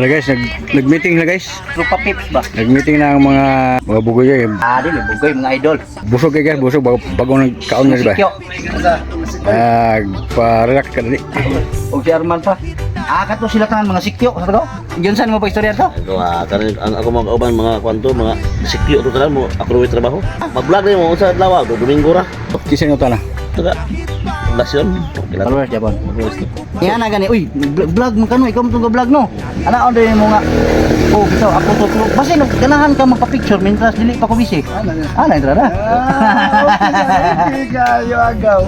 Guys, nag-meeting na guys. Trupa Pips ba? Nag-meeting na ang mga bugoy. Dili, bugoy, mga idol. Busog guys, busog bago nagkaon na diba? Sikyo. Pa-relax ka dali. O si Arman pa. Kato sila tanan mga sikyo. Sa ko? Diyon saan mo pa istorya to? Kanin ang ako mga kauban mga kwanto mga sikyo to tanan mo ako rin trabaho. Mag-vlog rin mo sa lawa Domingo ra. Kisa nyo tala. Taga lasyon. Followers Japon. Yan na gani. Uy, vlog mo kano ikaw mo tong vlog no. Ana on din mo nga. Oh, bitaw ako to. Basta ganahan ka magpa-picture mentras dili pa ko busy. Ana itra ra. Okay, kayo agaw.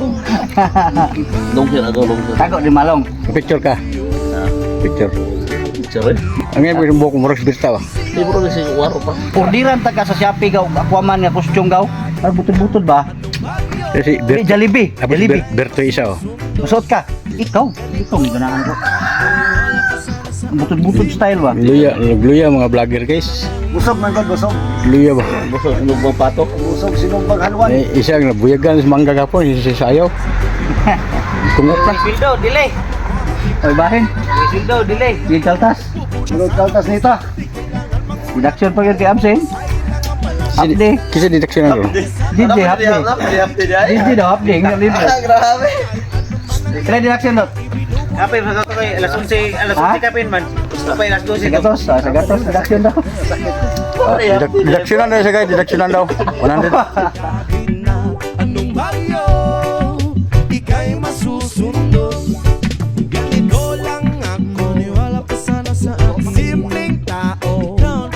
Longkir agaw longkir. Tago di malong. Picture ka. Picture. Sorry. Ang nga yung buhok mo rin birta ba? Di mo rin si waro pa. Ordiran ta ka sa Shopee gaw, Aquaman nga costume gaw. Ay butod-butod ba? Kasi Dili Jollibee. Tapos Jollibee. Berto isa oh. Masot ka. Ikaw ang ganahan ko. Butod-butod style ba? Luya mga vlogger guys. Busog man ko, busog. Luya ba? Busog sinog mga patok. Busog sinong paghalwan. Isang nabuyagan sa mangga kapon, isa sayaw. Kumot na. Sildo, delay. Oy bahin. Sildo, delay. Di kaltas. Sunod kaltas nito. Reduction pa kay Absen. Update. Kisa deduction na ron. DJ update. DJ daw update ng libre. Grabe. Try deduction dot. Kapay sa to kay alas 11 kapin man. Kapay alas 12 Sagatos, sagatos deduction daw. Deduction na sa guys, deduction na daw. 100. Anong bagyo ika'y masusunod? Ganito lang ako, niwala pa sana sa simpleng tao na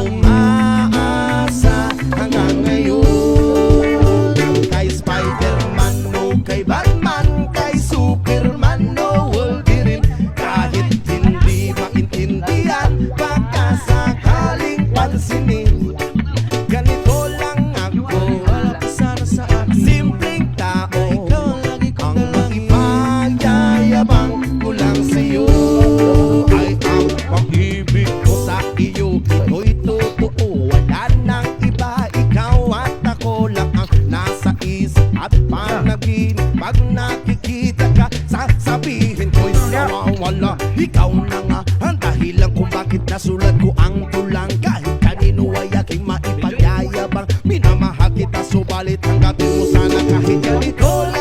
umaasa hanggang ngayon. Kay Spider-Man o kay Batman, kay Superman o Wolverine, kahit hindi maintindihan, baka sakaling pansinin. Ganito lang ako, wala ka sana sa akin. Simpleng tao, ang makipagyayabang ko lang sa'yo ay ang pag-ibig ko sa iyo. Ito'y totoo, wala nang iba. Ikaw at ako lang ang nasa isip at panaginip. Pag nakikita ka, sasabihin ko'y nawawala. Ikaw na nga ang dahilan kung bakit nasulat ko ang tulang. Kahit kanino ay aking maipagyayabang, minamahal kita subalit hangga't mo sana kahit ganito lang.